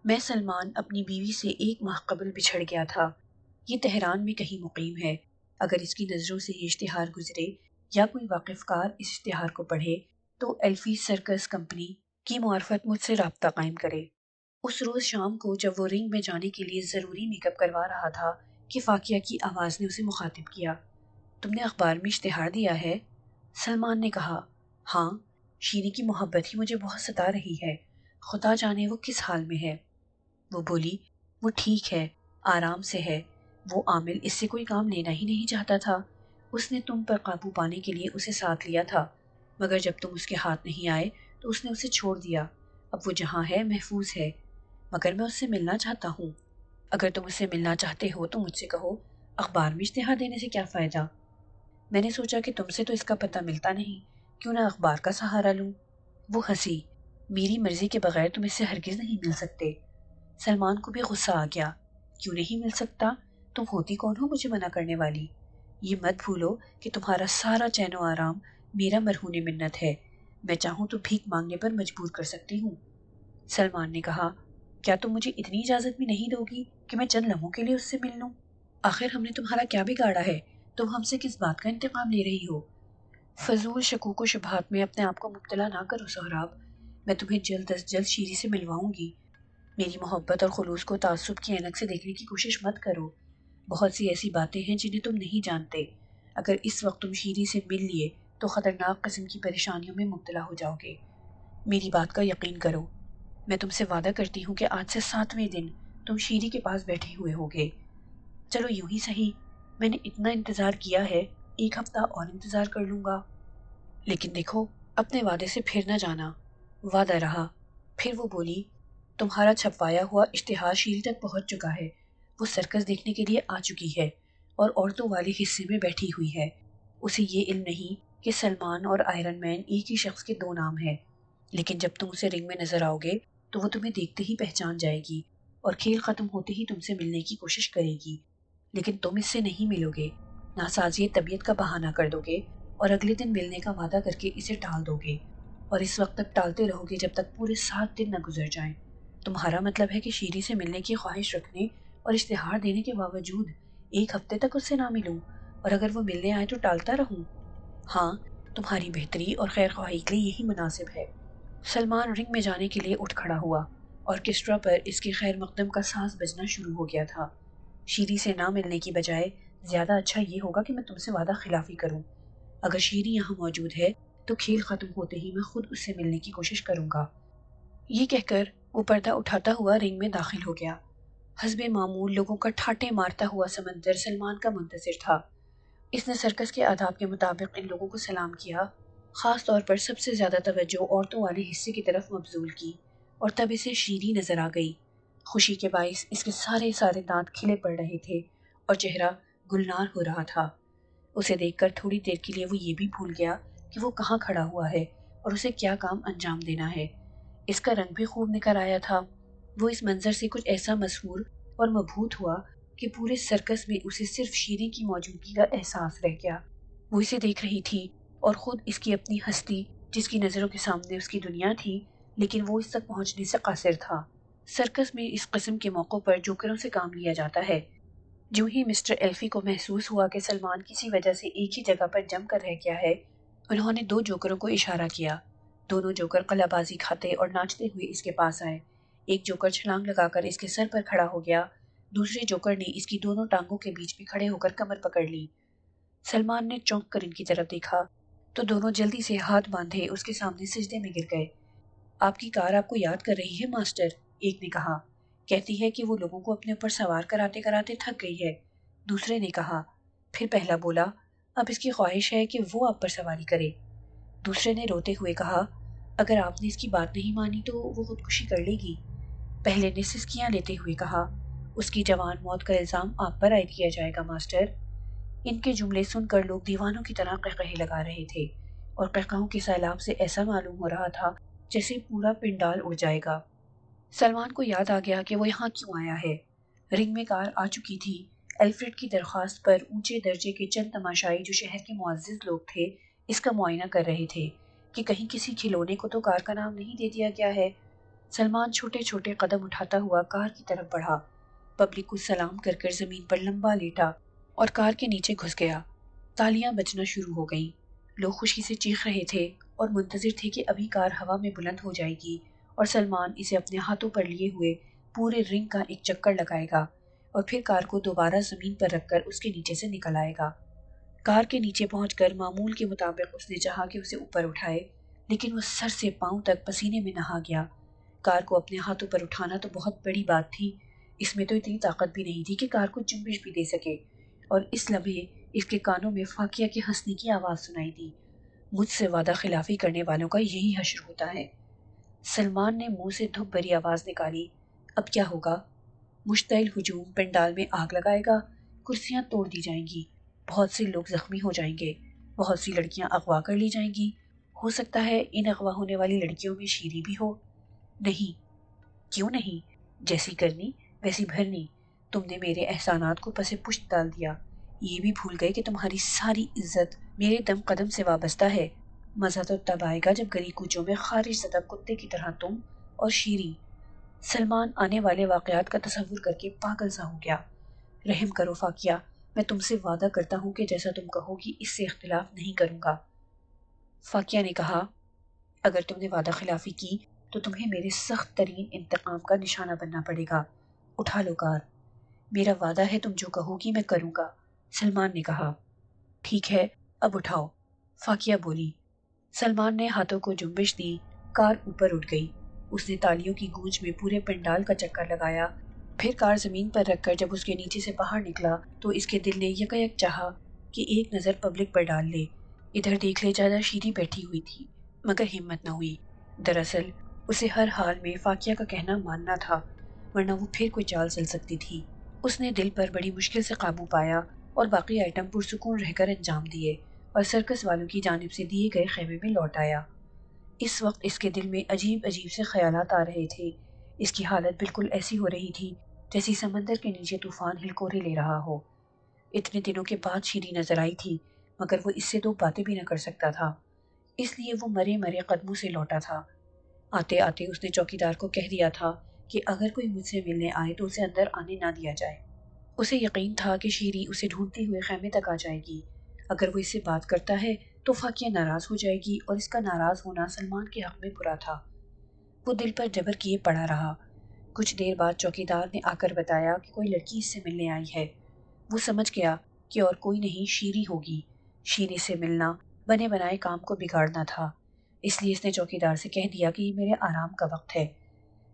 میں سلمان اپنی بیوی سے 1 ماہ قبل بچھڑ گیا تھا۔ یہ تہران میں کہیں مقیم ہے۔ اگر اس کی نظروں سے یہ اشتہار گزرے یا کوئی واقف کار اس اشتہار کو پڑھے تو ایلفی سرکس کمپنی کی معرفت مجھ سے رابطہ قائم کرے۔ اس روز شام کو جب وہ رنگ میں جانے کے لیے ضروری میک اپ کروا رہا تھا کہ فاقیہ کی آواز نے اسے مخاطب کیا۔ تم نے اخبار میں اشتہار دیا ہے؟ سلمان نے کہا، ہاں، شیریں کی محبت ہی مجھے بہت ستا رہی ہے، خدا جانے وہ کس حال میں ہے۔ وہ بولی، وہ ٹھیک ہے، آرام سے ہے، وہ عامل اس سے کوئی کام لینا ہی نہیں چاہتا تھا۔ اس نے تم پر قابو پانے کے لیے اسے ساتھ لیا تھا، مگر جب تم اس کے ہاتھ نہیں آئے تو اس نے اسے چھوڑ دیا۔ اب وہ جہاں ہے محفوظ ہے، مگر میں اس سے ملنا چاہتا ہوں۔ اگر تم اس سے ملنا چاہتے ہو تو مجھ سے کہو، اخبار میں اشتہار دینے سے کیا فائدہ؟ میں نے سوچا کہ تم سے تو اس کا پتہ ملتا نہیں، کیوں نہ اخبار کا سہارا لوں۔ وہ ہنسی، میری مرضی کے بغیر تم اس سے ہرگز نہیں مل سکتے۔ سلمان کو بھی غصہ آ گیا، کیوں نہیں مل سکتا؟ تم ہوتی کون ہو مجھے منع کرنے والی؟ یہ مت بھولو کہ تمہارا سارا چین و آرام میرا مرہون منت ہے، میں چاہوں تو بھیک مانگنے پر مجبور کر سکتی ہوں۔ سلمان نے کہا، کیا تم مجھے اتنی اجازت بھی نہیں دو گی کہ میں چند لمحوں کے لیے اس سے مل لوں؟ آخر ہم نے تمہارا کیا بگاڑا ہے؟ تم ہم سے کس بات کا انتقام لے رہی ہو؟ فضول شکوک و شبہات میں اپنے آپ کو مبتلا نہ کرو سہراب، میں تمہیں جلد از جلد شیری سے ملواؤں گی۔ میری محبت اور خلوص کو تعصب کی عینک سے دیکھنے کی کوشش مت کرو۔ بہت سی ایسی باتیں ہیں جنہیں تم نہیں جانتے۔ اگر اس وقت تم شیری سے مل لیے تو خطرناک قسم کی پریشانیوں میں مبتلا ہو جاؤ گے۔ میری بات کا یقین کرو، میں تم سے وعدہ کرتی ہوں کہ آج سے 7ویں دن تم شیری کے پاس بیٹھے ہوئے ہوگے۔ چلو یوں ہی صحیح، میں نے اتنا انتظار کیا ہے، 1 ہفتہ اور انتظار کر لوں گا۔ لیکن دیکھو، اپنے وعدے سے پھر نہ جانا۔ وعدہ رہا۔ پھر وہ بولی، تمہارا چھپوایا ہوا اشتہار شیری تک پہنچ چکا ہے، وہ سرکس دیکھنے کے لیے آ چکی ہے اور عورتوں والے حصے میں بیٹھی ہوئی ہے۔ اسے یہ علم نہیں کہ سلمان اور آئرن مین ایک ہی شخص کے دو نام ہیں، لیکن جب تم اسے رنگ میں نظر آؤ گے تو وہ تمہیں دیکھتے ہی پہچان جائے گی اور کھیل ختم ہوتے ہی تم سے ملنے کی کوشش کرے گی، لیکن تم اس سے نہیں ملو گے، ناسازی طبیعت کا بہانہ کر دو گے اور اگلے دن ملنے کا وعدہ کر کے اسے ٹال دو گے، اور اس وقت تک ٹالتے رہو گے جب تک پورے 7 دن نہ گزر جائیں۔ تمہارا مطلب ہے کہ شیری سے ملنے کی خواہش رکھنے اور اشتہار دینے کے باوجود 1 ہفتے تک اس سے نہ ملوں، اور اگر وہ ملنے آئے تو ٹالتا رہوں؟ ہاں، تمہاری بہتری اور خیر خواہی کے لیے یہی مناسب ہے۔ سلمان رنگ میں جانے کے لیے اٹھ کھڑا ہوا، آرکیسٹرا پر اس کے خیر مقدم کا ساز بجنا شروع ہو گیا تھا۔ شیری سے نہ ملنے کی بجائے زیادہ اچھا یہ ہوگا کہ میں تم سے وعدہ خلافی کروں۔ اگر شیری یہاں موجود ہے تو کھیل ختم ہوتے ہی میں خود اس سے ملنے کی کوشش کروں گا۔ یہ کہہ کر وہ پردہ اٹھاتا ہوا رنگ میں داخل ہو گیا۔ حسب معمول لوگوں کا ٹھاٹے مارتا ہوا سمندر سلمان کا منتظر تھا۔ اس نے سرکس کے آداب کے مطابق ان لوگوں کو سلام کیا، خاص طور پر سب سے زیادہ توجہ عورتوں والے حصے کی طرف مبذول کی، اور تب اسے شیری نظر آ گئی۔ خوشی کے باعث اس کے سارے دانت کھلے پڑ رہے تھے اور چہرہ گلنار ہو رہا تھا۔ اسے دیکھ کر تھوڑی دیر کے لیے وہ یہ بھی بھول گیا کہ وہ کہاں کھڑا ہوا ہے اور اسے کیا کام انجام دینا ہے۔ اس کا رنگ بھی خوب نکھر آیا تھا۔ وہ اس منظر سے کچھ ایسا مسحور اور مبہوت ہوا کہ پورے سرکس میں اسے صرف شیری کی موجودگی کا احساس رہ گیا۔ وہ اسے دیکھ رہی تھی اور خود اس کی اپنی ہستی، جس کی نظروں کے سامنے اس کی دنیا تھی، لیکن وہ اس تک پہنچنے سے قاصر تھا۔ سرکس میں اس قسم کے موقعوں پر جوکروں سے کام لیا جاتا ہے۔ جو ہی مسٹر ایلفی کو محسوس ہوا کہ سلمان کسی وجہ سے ایک ہی جگہ پر جم کر رہ گیا ہے، انہوں نے 2 جوکروں کو اشارہ کیا۔ دونوں جوکر قلہ بازی کھاتے اور ناچتے ہوئے اس کے پاس آئے۔ ایک جوکر چھلانگ لگا کر اس کے سر پر کھڑا ہو گیا، دوسرے جوکر نے اس کی دونوں ٹانگوں کے بیچ میں کھڑے ہو کر کمر پکڑ لی۔ سلمان نے چونک کر ان کی طرف دیکھا تو دونوں جلدی سے ہاتھ باندھے اس کے سامنے سجدے میں گر گئے۔ آپ کی کار آپ کو یاد کر رہی ہے ماسٹر، ایک نے کہا۔ کہتی ہے کہ وہ لوگوں کو اپنے اوپر سوار کراتے کراتے تھک گئی ہے، دوسرے نے کہا۔ پھر پہلا بولا، اب اس کی خواہش ہے کہ وہ آپ پر سواری کرے۔ دوسرے نے روتے ہوئے کہا، اگر آپ نے اس کی بات نہیں مانی تو وہ خودکشی کر لے گی۔ پہلے نے سسکیاں لیتے ہوئے کہا، اس کی جوان موت کا الزام آپ پر عائد کیا جائے گا ماسٹر۔ ان کے جملے سن کر لوگ دیوانوں کی طرح قہقہے لگا رہے تھے، اور قہقہوں کے سیلاب سے ایسا معلوم ہو رہا تھا جیسے پورا پنڈال اڑ جائے گا۔ سلمان کو یاد آ گیا کہ وہ یہاں کیوں آیا ہے۔ رنگ میں کار آ چکی تھی۔ الفریڈ کی درخواست پر اونچے درجے کے چند تماشائی جو شہر کے معزز لوگ تھے اس کا معائنہ کر رہے تھے کہ کہیں کسی کھلونے کو تو کار کا نام نہیں دے دیا گیا ہے۔ سلمان چھوٹے چھوٹے قدم اٹھاتا ہوا کار کی طرف بڑھا، پبلک کو سلام کر کر زمین پر لمبا لیٹا اور کار کے نیچے گھس گیا۔ تالیاں بجنا شروع ہو گئیں، لوگ خوشی سے چیخ رہے تھے اور منتظر تھے کہ ابھی کار ہوا میں بلند ہو جائے گی اور سلمان اسے اپنے ہاتھوں پر لیے ہوئے پورے رنگ کا ایک چکر لگائے گا اور پھر کار کو دوبارہ زمین پر رکھ کر اس کے نیچے سے نکل آئے گا۔ کار کے نیچے پہنچ کر معمول کے مطابق اس نے چاہا کہ اسے اوپر اٹھائے، لیکن وہ سر سے پاؤں تک پسینے میں نہا گیا۔ کار کو اپنے ہاتھوں پر اٹھانا تو بہت بڑی بات تھی، اس میں تو اتنی طاقت بھی نہیں تھی کہ کار کو جنبش بھی دے سکے، اور اس لمحے اس کے کانوں میں فاقیہ کے ہنسنے کی آواز سنائی دی۔ مجھ سے وعدہ خلافی کرنے والوں کا یہی حشر ہوتا ہے۔ سلمان نے منہ سے دھپ بھری آواز نکالی، اب کیا ہوگا؟ مشتعل ہجوم پنڈال میں آگ لگائے گا، کرسیاں توڑ دی جائیں گی، بہت سے لوگ زخمی ہو جائیں گے، بہت سی لڑکیاں اغوا کر لی جائیں گی، ہو سکتا ہے ان اغوا ہونے والی لڑکیوں میں شیری بھی ہو۔ نہیں، کیوں نہیں؟ جیسی کرنی ویسی بھرنی۔ تم نے میرے احسانات کو پس پشت ڈال دیا، یہ بھی بھول گئے کہ تمہاری ساری عزت میرے دم قدم سے وابستہ ہے۔ مزہ تو تب آئے گا جب گلی کوچوں میں خارج زدہ کتے کی طرح تم اور شیری۔ سلمان آنے والے واقعات کا تصور کر کے پاگل سا ہو گیا۔ رحم کرو فاقیہ، میں تم سے وعدہ کرتا ہوں کہ جیسا تم کہو گی اس سے اختلاف نہیں کروں گا۔ فاقیہ نے کہا، اگر تم نے وعدہ خلافی کی تو تمہیں میرے سخت ترین انتقام کا نشانہ بننا پڑے گا۔ اٹھا لو کار۔ میرا وعدہ ہے تم جو کہو گی میں کروں گا، سلمان نے کہا۔ ٹھیک ہے، اب اٹھاؤ، فاقیہ بولی۔ سلمان نے ہاتھوں کو جنبش دی، کار اوپر اٹھ گئی۔ اس نے تالیوں کی گونج میں پورے پنڈال کا چکر لگایا، پھر کار زمین پر رکھ کر جب اس کے نیچے سے باہر نکلا تو اس کے دل نے یکایک چاہا کہ ایک نظر پبلک پر ڈال لے، ادھر دیکھ لے جانا شیری بیٹھی ہوئی تھی، مگر ہمت نہ ہوئی۔ دراصل اسے ہر حال میں فاقیہ کا کہنا ماننا تھا، ورنہ وہ پھر کوئی چال چل سکتی تھی۔ اس نے دل پر بڑی مشکل سے قابو پایا اور باقی آئٹم پرسکون رہ کر انجام دیے، اور سرکس والوں کی جانب سے دیے گئے خیمے میں لوٹ آیا۔ اس وقت اس کے دل میں عجیب عجیب سے خیالات آ رہے تھے۔ اس کی حالت بالکل ایسی ہو رہی تھی جیسی سمندر کے نیچے طوفان ہلکورے لے رہا ہو۔ اتنے دنوں کے بعد شیری نظر آئی تھی، مگر وہ اس سے دو باتیں بھی نہ کر سکتا تھا، اس لیے وہ مرے مرے قدموں سے لوٹا تھا۔ آتے آتے اس نے چوکیدار کو کہہ دیا تھا کہ اگر کوئی مجھ سے ملنے آئے تو اسے اندر آنے نہ دیا جائے۔ اسے یقین تھا کہ شیری اسے ڈھونڈتے ہوئے خیمے تک آ جائے گی۔ اگر وہ اس سے بات کرتا ہے تو فاقیہ ناراض ہو جائے گی، اور اس کا ناراض ہونا سلمان کے حق میں برا تھا۔ وہ دل پر جبر کیے پڑا رہا۔ کچھ دیر بعد چوکیدار نے آ کر بتایا کہ کوئی لڑکی اس سے ملنے آئی ہے۔ وہ سمجھ گیا کہ اور کوئی نہیں شیری ہوگی۔ شیری سے ملنا بنے بنائے کام کو بگاڑنا تھا، اس لیے اس نے چوکیدار سے کہہ دیا کہ یہ میرے آرام کا وقت ہے۔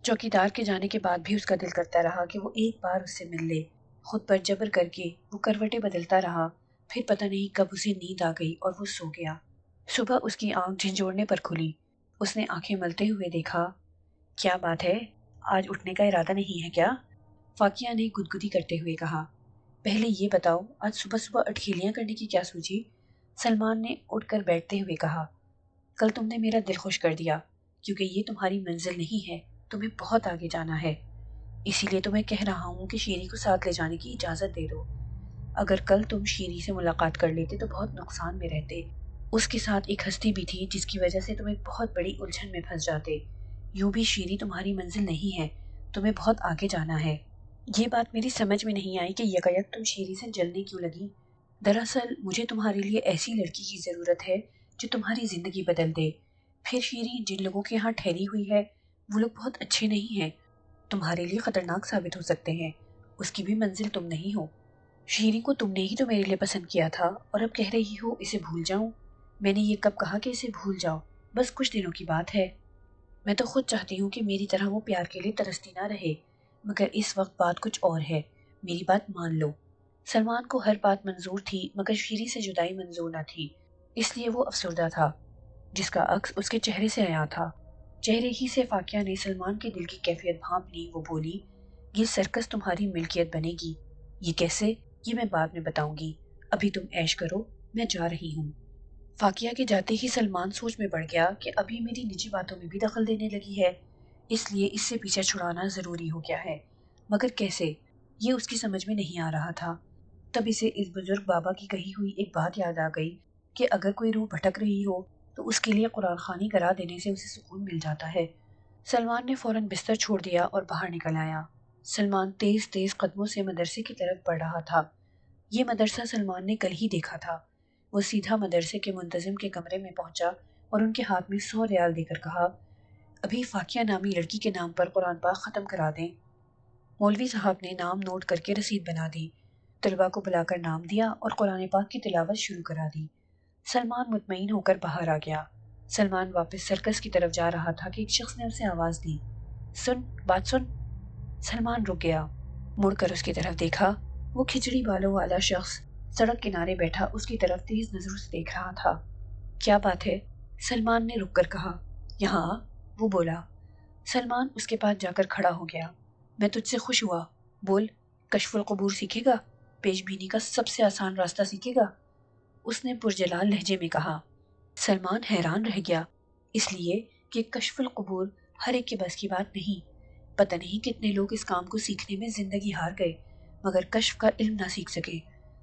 چوکیدار کے جانے کے بعد بھی اس کا دل کرتا رہا کہ وہ ایک بار اس سے مل لے۔ خود پر جبر کر کے وہ کروٹیں بدلتا رہا، پھر پتہ نہیں کب اسے نیند آ گئی اور وہ سو گیا۔ صبح اس کی آنکھ جھنجھوڑنے پر کھلی۔ اس نے آنکھیں ملتے ہوئے دیکھا۔ کیا بات ہے، آج اٹھنے کا ارادہ نہیں ہے کیا؟ فاقیہ نے گدگدی کرتے ہوئے کہا۔ پہلے یہ بتاؤ، آج صبح صبح اٹکھیلیاں کرنے کی کیا سوچی؟ سلمان نے اٹھ کر بیٹھتے ہوئے کہا۔ کل تم نے میرا دل خوش کر دیا، کیونکہ یہ تمہاری منزل نہیں ہے، تمہیں بہت آگے جانا ہے۔ اسی لیے تو میں کہہ رہا ہوں کہ شیری کو ساتھ لے جانے کی اجازت دے دو۔ اگر کل تم شیری سے ملاقات کر لیتے تو بہت نقصان میں رہتے۔ اس کے ساتھ ایک ہستی بھی تھی جس کی وجہ سے تم ایک بہت بڑی الجھن میں پھنس جاتے۔ یوں بھی شیری تمہاری منزل نہیں ہے، تمہیں بہت آگے جانا ہے۔ یہ بات میری سمجھ میں نہیں آئی کہ یکایک تم شیری سے جلنے کیوں لگی۔ دراصل مجھے تمہارے لیے ایسی لڑکی کی ضرورت ہے جو تمہاری زندگی بدل دے۔ پھر شیری جن لوگوں کے ہاں ٹھہری ہوئی ہے وہ لوگ بہت اچھے نہیں ہیں، تمہارے لیے خطرناک ثابت ہو سکتے ہیں۔ اس کی بھی منزل تم نہیں ہو۔ شیری کو تم نے ہی تو میرے لیے پسند کیا تھا، اور اب کہہ رہی ہو اسے بھول جاؤں۔ میں نے یہ کب کہا کہ اسے بھول جاؤ؟ بس کچھ دنوں کی بات ہے۔ میں تو خود چاہتی ہوں کہ میری طرح وہ پیار کے لیے ترستی نہ رہے، مگر اس وقت بات کچھ اور ہے۔ میری بات مان لو۔ سلمان کو ہر بات منظور تھی، مگر شیری سے جدائی منظور نہ تھی، اس لیے وہ افسردہ تھا، جس کا عکس اس کے چہرے سے آیا تھا۔ چہرے ہی سے فاقیہ نے سلمان کے دل کی کیفیت بھانپ لی۔ وہ بولی، یہ سرکس تمہاری ملکیت بنے گی۔ یہ کیسے؟ یہ میں بعد میں بتاؤں گی، ابھی تم عیش کرو، میں جا رہی ہوں۔ فاقیہ کے جاتے ہی سلمان سوچ میں پڑ گیا کہ ابھی میری نجی باتوں میں بھی دخل دینے لگی ہے، اس لیے اس سے پیچھے چھڑانا ضروری ہو گیا ہے، مگر کیسے؟ یہ اس کی سمجھ میں نہیں آ رہا تھا۔ تب اسے اس بزرگ بابا کی کہی ہوئی ایک بات یاد آ گئی کہ اگر کوئی روح بھٹک رہی ہو تو اس کے لیے قرآن خوانی کرا دینے سے اسے سکون مل جاتا ہے۔ سلمان نے فوراً بستر چھوڑ دیا اور باہر نکل آیا۔ سلمان تیز تیز قدموں سے مدرسے کی طرف بڑھ رہا تھا۔ یہ مدرسہ سلمان نے کل ہی دیکھا تھا۔ وہ سیدھا مدرسے کے منتظم کے کمرے میں پہنچا اور ان کے ہاتھ میں 100 ریال دے کر کہا، ابھی فاقیہ نامی لڑکی کے نام پر قرآن پاک ختم کرا دیں۔ مولوی صاحب نے نام نوٹ کر کے رسید بنا دی، طلباء کو بلا کر نام دیا اور قرآن پاک کی تلاوت شروع کرا دی۔ سلمان مطمئن ہو کر باہر آ گیا۔ سلمان واپس سرکس کی طرف جا رہا تھا کہ ایک شخص نے اسے آواز دی، سن، بات سن۔ سلمان رک گیا، مڑ کر اس کی طرف دیکھا۔ وہ کھچڑی بالوں والا شخص سڑک کنارے بیٹھا اس کی طرف تیز نظروں سے دیکھ رہا تھا۔ کیا بات ہے؟ سلمان نے رک کر کہا۔ یہاں آ، وہ بولا۔ سلمان اس کے پاس جا کر کھڑا ہو گیا۔ میں تجھ سے خوش ہوا، بول، کشف القبور سیکھے گا؟ پیش بینی کا سب سے آسان راستہ سیکھے گا؟ اس نے پرجلال لہجے میں کہا۔ سلمان حیران رہ گیا، اس لیے کہ کشف القبور ہر ایک کے بس کی بات نہیں۔ پتہ نہیں کتنے لوگ اس کام کو سیکھنے میں زندگی ہار گئے مگر کشف کا علم نہ سیکھ سکے۔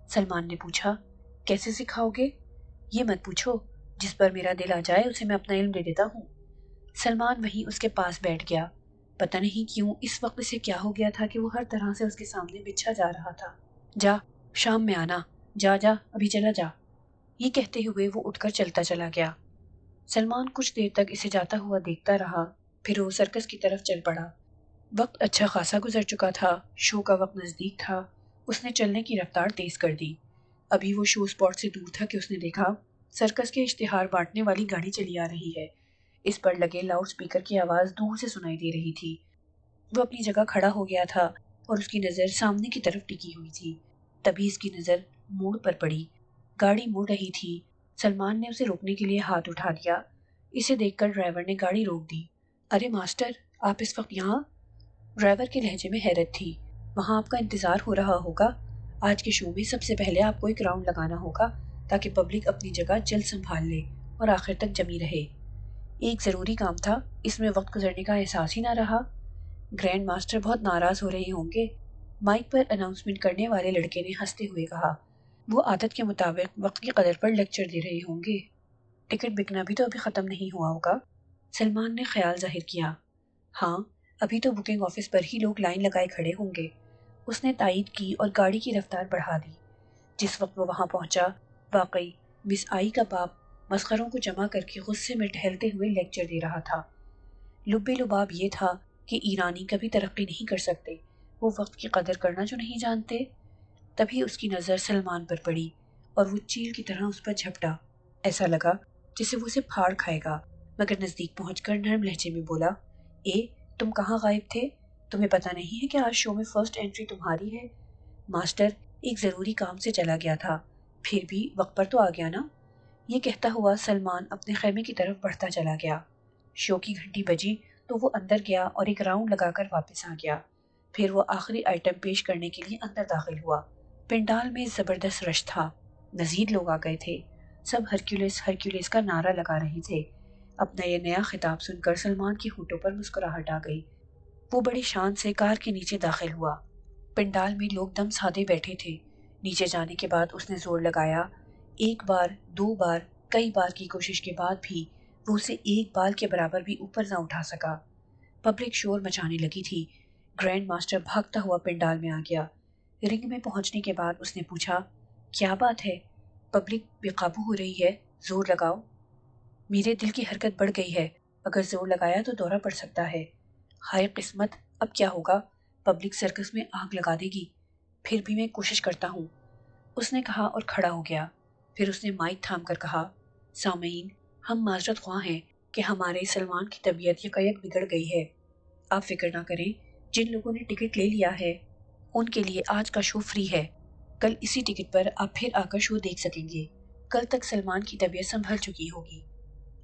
سلمان نے پوچھا، کیسے سکھاؤ گے؟ یہ مت پوچھو، جس پر میرا دل آ جائے اسے میں اپنا علم دے دیتا ہوں۔ سلمان وہیں اس کے پاس بیٹھ گیا۔ پتہ نہیں کیوں اس وقت اسے کیا ہو گیا تھا کہ وہ ہر طرح سے اس کے سامنے بچھا جا رہا تھا۔ جا، شام میں آنا، جا جا، ابھی چلا جا۔ یہ کہتے ہوئے وہ اٹھ کر چلتا چلا گیا۔ سلمان کچھ دیر تک اسے جاتا ہوا دیکھتا رہا، پھر وہ سرکس کی طرف چل پڑا۔ وقت اچھا خاصا گزر چکا تھا، شو کا وقت نزدیک تھا۔ اس نے چلنے کی رفتار تیز کر دی۔ ابھی وہ شو اسپاٹ سے دور تھا کہ اس نے دیکھا سرکس کے اشتہار بانٹنے والی گاڑی چلی آ رہی ہے۔ اس پر لگے لاؤڈ سپیکر کی آواز دور سے سنائی دے رہی تھی۔ وہ اپنی جگہ کھڑا ہو گیا تھا اور اس کی نظر سامنے کی طرف ٹکی ہوئی تھی۔ تبھی اس کی نظر موڑ پر پڑی۔ گاڑی مڑ رہی تھی۔ سلمان نے اسے روکنے کے لیے ہاتھ اٹھا دیا۔ اسے دیکھ کر ڈرائیور نے گاڑی روک دی۔ ارے ماسٹر، آپ اس وقت یہاں؟ ڈرائیور کے لہجے میں حیرت تھی۔ وہاں آپ کا انتظار ہو رہا ہوگا۔ آج کے شو میں سب سے پہلے آپ کو ایک راؤنڈ لگانا ہوگا تاکہ پبلک اپنی جگہ جلد سنبھال لے اور آخر تک جمی رہے۔ ایک ضروری کام تھا، اس میں وقت گزرنے کا احساس ہی نہ رہا۔ گرینڈ ماسٹر بہت ناراض ہو رہے ہوں گے، مائک پر اناؤنسمنٹ کرنے والے لڑکے نے ہنستے ہوئے کہا۔ وہ عادت کے مطابق وقت کی قدر پر لیکچر دے رہے ہوں گے۔ ٹکٹ بکنا بھی تو ابھی ختم نہیں ہوا ہوگا، سلمان نے خیال ظاہر کیا۔ ہاں، ابھی تو بکنگ آفس پر ہی لوگ لائن لگائے کھڑے ہوں گے۔ اس نے تائید کی اور گاڑی کی رفتار بڑھا دی۔ جس وقت وہ وہاں پہنچا، واقعی مس آئی کا باپ مسخروں کو جمع کر کے غصے میں ٹہلتے ہوئے لیکچر دے رہا تھا۔ لبے لباب یہ تھا کہ ایرانی کبھی ترقی نہیں کر سکتے، وہ وقت کی قدر کرنا جو نہیں جانتے۔ تبھی اس کی نظر سلمان پر پڑی اور وہ چیل کی طرح اس پر جھپٹا۔ ایسا لگا جسے وہ اسے پھاڑ کھائے گا، مگر نزدیک پہنچ کر نرم لہجے میں بولا، تم کہاں غائب تھے؟ تمہیں پتہ نہیں ہے کہ آج شو میں فرسٹ انٹری تمہاری ہے؟ ماسٹر ایک ضروری کام سے چلا گیا تھا، پھر بھی وقت پر تو آ گیا نا؟ یہ کہتا ہوا سلمان اپنے خیمے کی طرف بڑھتا چلا گیا۔ شو کی گھنٹی بجی تو وہ اندر گیا اور ایک راؤنڈ لگا کر واپس آ گیا۔ پھر وہ آخری آئٹم پیش کرنے کے لیے اندر داخل ہوا۔ پنڈال میں زبردست رش تھا، مزید لوگ آ گئے تھے، سب ہرکیولیس ہرکیولیس کا نعرہ لگا رہے تھے۔ اپنا یہ نیا خطاب سن کر سلمان کی ہونٹوں پر مسکراہٹ آ گئی۔ وہ بڑی شان سے کار کے نیچے داخل ہوا۔ پنڈال میں لوگ دم سادے بیٹھے تھے۔ نیچے جانے کے بعد اس نے زور لگایا۔ ایک بار، دو بار، کئی بار کی کوشش کے بعد بھی وہ اسے ایک بال کے برابر بھی اوپر نہ اٹھا سکا۔ پبلک شور مچانے لگی تھی۔ گرینڈ ماسٹر بھاگتا ہوا پنڈال میں آ گیا۔ رنگ میں پہنچنے کے بعد اس نے پوچھا، کیا بات ہے؟ پبلک بے قابو ہو رہی ہے، زور لگاؤ۔ میرے دل کی حرکت بڑھ گئی ہے، اگر زور لگایا تو دورہ پڑ سکتا ہے۔ ہائے قسمت، اب کیا ہوگا؟ پبلک سرکس میں آگ لگا دے گی۔ پھر بھی میں کوشش کرتا ہوں، اس نے کہا اور کھڑا ہو گیا۔ پھر اس نے مائک تھام کر کہا، سامعین، ہم معذرت خواہ ہیں کہ ہمارے سلمان کی طبیعت یکایک بگڑ گئی ہے۔ آپ فکر نہ کریں، جن لوگوں نے ٹکٹ لے لیا ہے ان کے لیے آج کا شو فری ہے۔ کل اسی ٹکٹ پر آپ پھر آ کر شو دیکھ سکیں گے۔ کل تک سلمان کی طبیعت سنبھل چکی ہوگی۔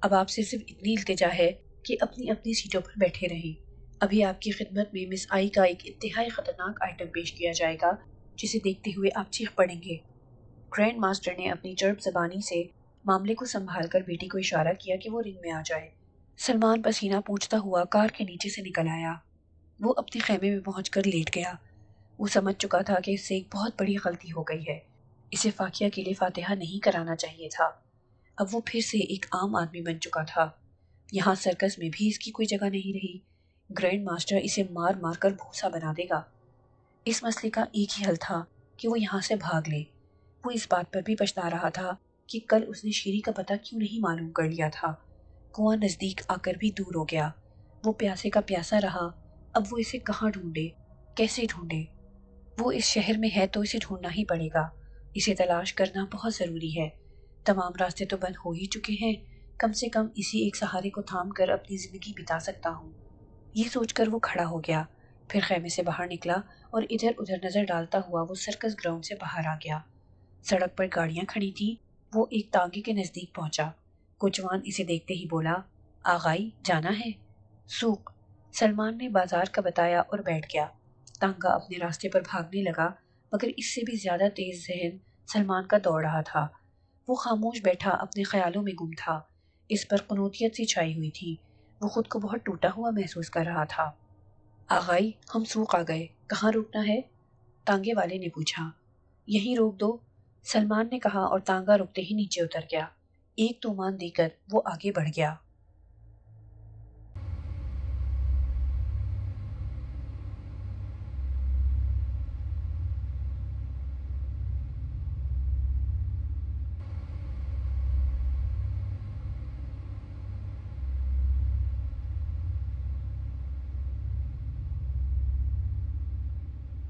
اب آپ سے صرف اتنی التجا ہے کہ اپنی اپنی سیٹوں پر بیٹھے رہیں۔ ابھی آپ کی خدمت میں مس آئی کا ایک انتہائی خطرناک آئٹم پیش کیا جائے گا، جسے دیکھتے ہوئے آپ چیخ پڑیں گے۔ گرینڈ ماسٹر نے اپنی چرب زبانی سے معاملے کو سنبھال کر بیٹی کو اشارہ کیا کہ وہ رنگ میں آ جائے۔ سلمان پسینہ پوچھتا ہوا کار کے نیچے سے نکل آیا۔ وہ اپنے خیمے میں پہنچ کر لیٹ گیا۔ وہ سمجھ چکا تھا کہ اس سے ایک بہت بڑی غلطی ہو گئی ہے، اسے فاقیہ کے لیے فاتحہ نہیں کرانا چاہیے تھا۔ اب وہ پھر سے ایک عام آدمی بن چکا تھا۔ یہاں سرکس میں بھی اس کی کوئی جگہ نہیں رہی۔ گرینڈ ماسٹر اسے مار مار کر بھوسا بنا دے گا۔ اس مسئلے کا ایک ہی حل تھا کہ وہ یہاں سے بھاگ لے۔ وہ اس بات پر بھی پچھتا رہا تھا کہ کل اس نے شیری کا پتہ کیوں نہیں معلوم کر لیا تھا۔ کنواں نزدیک آ کر بھی دور ہو گیا۔ وہ پیاسے کا پیاسا رہا۔ اب وہ اسے کہاں ڈھونڈے، کیسے ڈھونڈے؟ وہ اس شہر میں ہے تو اسے ڈھونڈنا ہی پڑے گا۔ اسے تلاش کرنا بہت ضروری ہے۔ تمام راستے تو بند ہو ہی چکے ہیں، کم سے کم اسی ایک سہارے کو تھام کر اپنی زندگی بتا سکتا ہوں۔ یہ سوچ کر وہ کھڑا ہو گیا، پھر خیمے سے باہر نکلا اور ادھر ادھر نظر ڈالتا ہوا وہ سرکس گراؤنڈ سے باہر آ گیا۔ سڑک پر گاڑیاں کھڑی تھیں۔ وہ ایک تانگے کے نزدیک پہنچا۔ کوچوان اسے دیکھتے ہی بولا، آغائی جانا ہے؟ سوق، سلمان نے بازار کا بتایا اور بیٹھ گیا۔ تانگا اپنے راستے پر بھاگنے لگا، مگر اس سے بھی زیادہ تیز ذہن سلمان کا دوڑ رہا تھا۔ وہ خاموش بیٹھا اپنے خیالوں میں گم تھا۔ اس پر قنوطیت سی چھائی ہوئی تھی۔ وہ خود کو بہت ٹوٹا ہوا محسوس کر رہا تھا۔ آغائی، ہم سوق آ گئے، کہاں روکنا ہے؟ تانگے والے نے پوچھا۔ یہیں روک دو، سلمان نے کہا اور تانگا رکتے ہی نیچے اتر گیا۔ ایک تومان دے کر وہ آگے بڑھ گیا۔